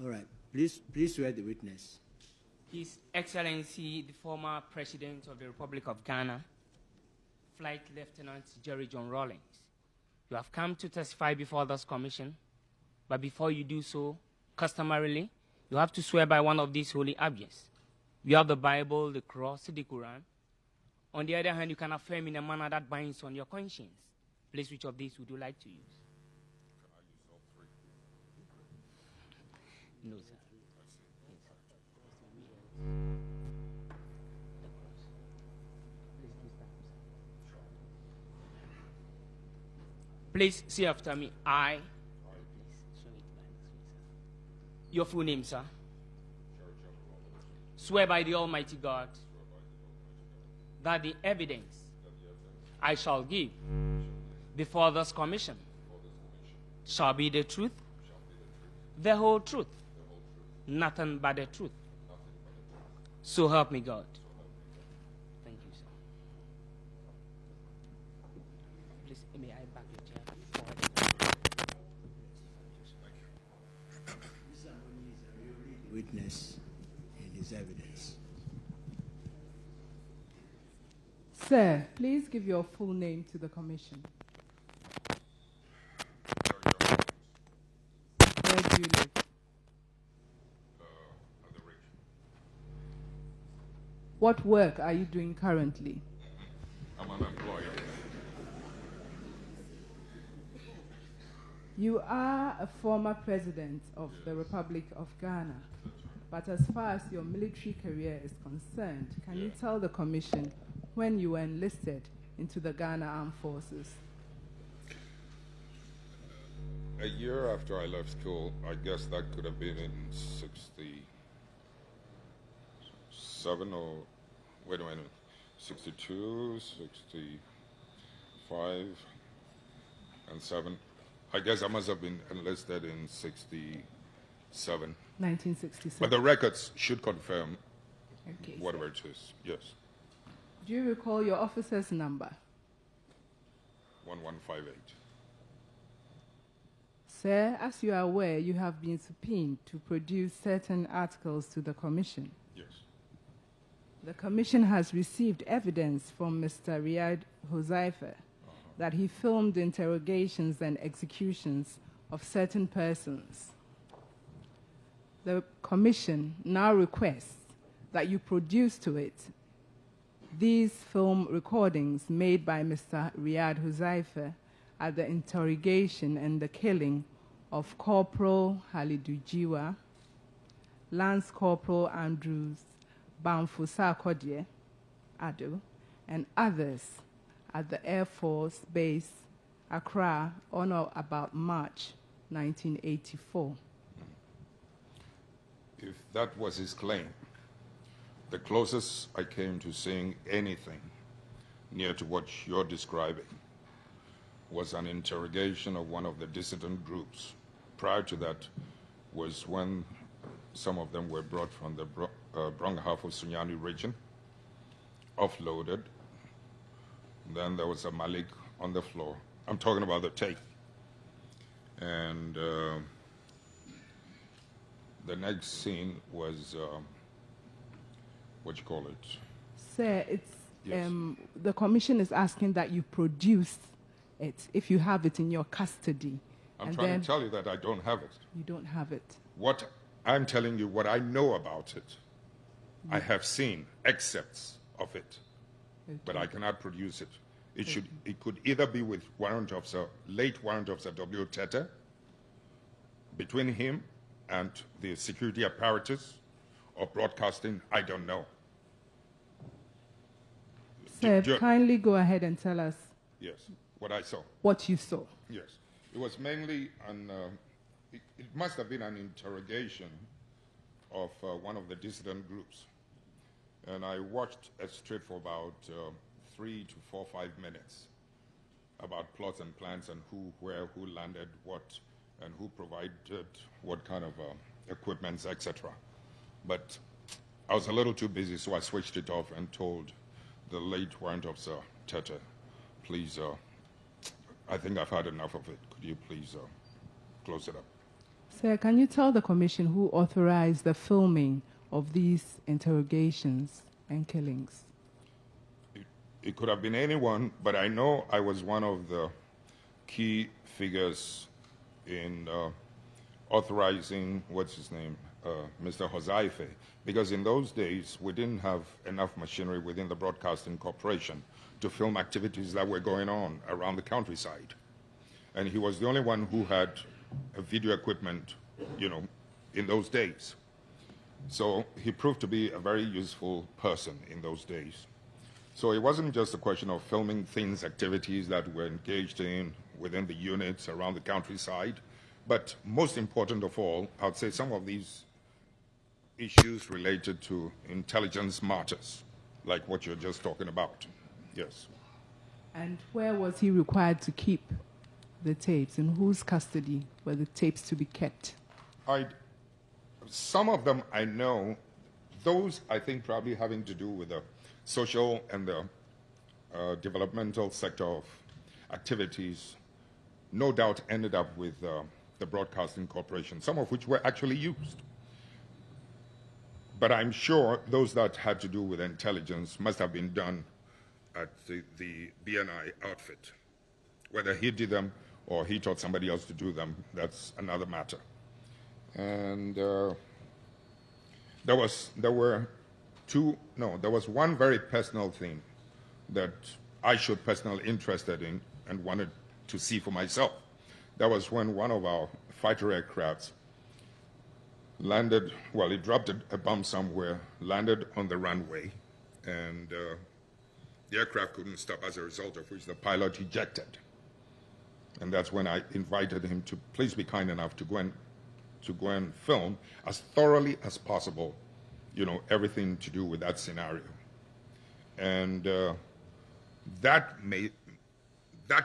All right. Please swear the witness. His Excellency, the former President of the Republic of Ghana, Flight Lieutenant Jerry John Rawlings. You have come to testify before this commission, but before you do so, customarily, you have to swear by one of these holy objects. You have the Bible, the cross, the Quran. On the other hand, you can affirm in a manner that binds on your conscience. Please, which of these would you like to use? Can I use all three? No, sir. Please say after me. I. Your full name, sir. Swear by the Almighty God that the evidence I shall give before this commission shall be the truth, the whole truth, nothing but the truth. So help me God. Thank you, sir. Please, may I back your chair forward? Witness in his evidence. Sir, please give your full name to the commission. Where do you live? At the ridge. What work are you doing currently? I'm unemployed. You are a former president of the Republic of Ghana, but as far as your military career is concerned, can you tell the commission when you were enlisted into the Ghana Armed Forces? A year after I left school, I guess that could have been in 67 or, wait a minute, 62, 65, and 7. I guess I must have been enlisted in 67. 1967. But the records should confirm Okay, whatever it is. Yes. do you recall your officer's number? 1158. Sir, as you are aware, you have been subpoenaed to produce certain articles to the commission. Yes. The commission has received evidence from Mr. Riyad Huzaifa that he filmed interrogations and executions of certain persons. The commission now requests that you produce to it these film recordings made by Mr. Riyad Huzaifa at the interrogation and the killing of Corporal Halidu Giwa, Lance Corporal Andrews Bamfu Sarkodie, Addo, and others at the Air Force Base, Accra, on or about March 1984. If that was his claim, the closest I came to seeing anything near to what you're describing was an interrogation of one of the dissident groups. Prior to that was when some of them were brought from the Brong half of Sunyani region, offloaded. Then there was a Malik on the floor. I'm talking about the tape. And the next scene was, what you call it? Sir, it's, Yes. the commission is asking that you produce it if you have it in your custody. I'm and trying then to tell you that I don't have it. you don't have it. What I'm telling you, what I know about it, I have seen excerpts of it, but I cannot produce it. It could either be with late Warrant Officer W. Tete, between him and the security apparatus, or broadcasting, I don't know. Sir, kindly go ahead and tell us Yes, what I saw. what you saw. Yes. It was mainly it must have been an interrogation of one of the dissident groups. And I watched a strip for about 3 to 4, 5 minutes about plots and plans and who, where, who landed what, and who provided what kind of equipments, etc. But I was a little too busy, so I switched it off and told the late Warrant Officer Tete, please, I think I've had enough of it. Could you please close it up? Sir, can you tell the Commission who authorized the filming of these interrogations and killings? It could have been anyone, but I know I was one of the key figures in authorizing, what's his name, Mr. Huzaife, because in those days we didn't have enough machinery within the Broadcasting Corporation to film activities that were going on around the countryside. And he was the only one who had video equipment, in those days. So he proved to be a very useful person in those days. So it wasn't just a question of filming things, activities that were engaged in within the units around the countryside, but most important of all, I would say some of these issues related to intelligence matters, like what you're just talking about. Yes. And where was he required to keep the tapes? In whose custody were the tapes to be kept? Some of them I know, those I think probably having to do with the social and the developmental sector of activities, no doubt ended up with the Broadcasting Corporation, some of which were actually used. But I'm sure those that had to do with intelligence must have been done at the BNI outfit. Whether he did them or he taught somebody else to do them, that's another matter. And there was one very personal thing that I showed personal interest in and wanted to see for myself. That was when one of our fighter aircrafts landed, well, it dropped a bomb somewhere, landed on the runway, and the aircraft couldn't stop, as a result of which the pilot ejected. And that's when I invited him to please be kind enough to go and film as thoroughly as possible, everything to do with that scenario. And that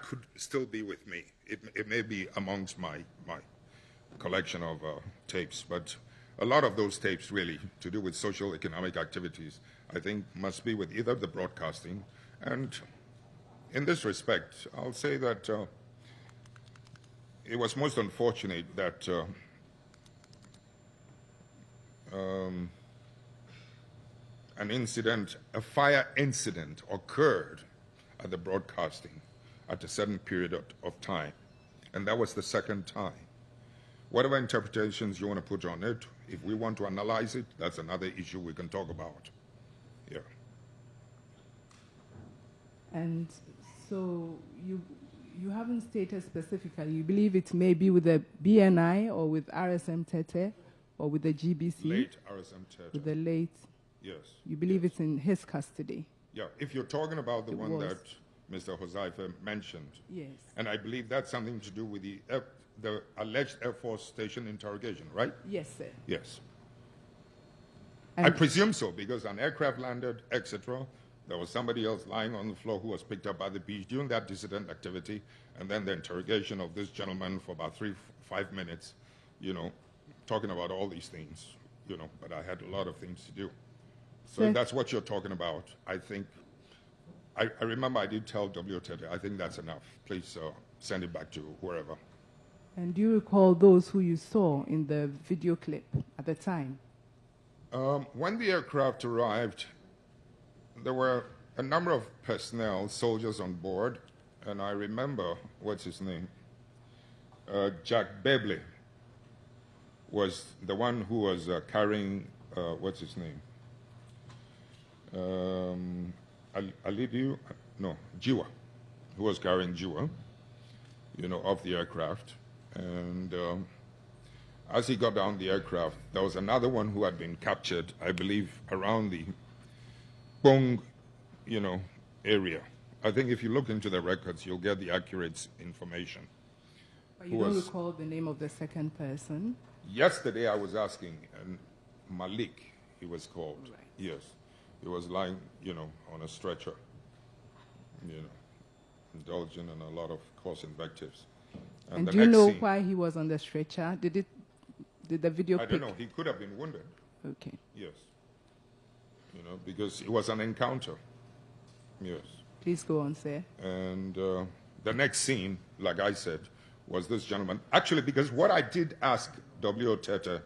could still be with me. It may be amongst my collection of tapes, but a lot of those tapes really to do with social economic activities, I think must be with either the broadcasting, and in this respect, I'll say that it was most unfortunate that a fire incident occurred at the broadcasting at a certain period of time, and that was the second time. Whatever interpretations you want to put on it, if we want to analyze it, that's another issue we can talk about. Yeah. And so you haven't stated specifically, you believe it may be with the BNI or with RSM Tete or with the GBC? Late RSM Tete. With the late? Yes. You believe it's in his custody? Yeah, if you're talking about the one that Mr. Huzaife mentioned. Yes. And I believe that's something to do with the alleged Air Force Station interrogation, right? Yes, sir. Yes. And I presume so, because an aircraft landed, etc. There was somebody else lying on the floor who was picked up by the beach during that dissident activity, and then the interrogation of this gentleman for about 3-5 minutes, talking about all these things, but I had a lot of things to do. So if that's what you're talking about, I think, I remember I did tell W. Tete, I think that's enough. Please send it back to wherever. And do you recall those who you saw in the video clip at the time? When the aircraft arrived, there were a number of personnel, soldiers on board, and I remember, what's his name? Jack Bebley was the one who was carrying, what's his name? Halidu, no, Giwa, who was carrying Giwa, off the aircraft. And as he got down the aircraft, there was another one who had been captured, I believe, around the Bong, area. I think if you look into the records, you'll get the accurate information. But you don't recall the name of the second person? Yesterday I was asking, and Malik, he was called. Right. Yes. He was lying, on a stretcher, indulging in a lot of coarse invectives. And do you know why he was on the stretcher? Did the video I don't know. He could have been wounded. Okay. Yes. Because it was an encounter. Yes. Please go on, sir. And the next scene, like I said, was this gentleman. Actually, because what I did ask W.O. Tete,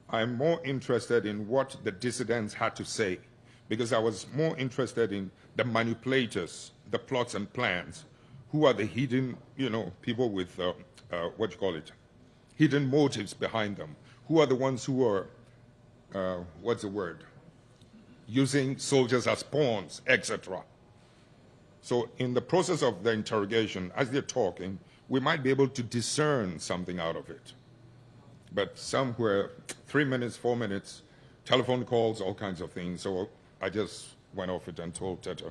I'm more interested in what the dissidents had to say, because I was more interested in the manipulators, the plots and plans, who are the hidden, people with, hidden motives behind them. Who are the ones who are, using soldiers as pawns, etc. So in the process of the interrogation, as they're talking, we might be able to discern something out of it. But some were 3 minutes, 4 minutes, telephone calls, all kinds of things. So I just went off it and told Tete.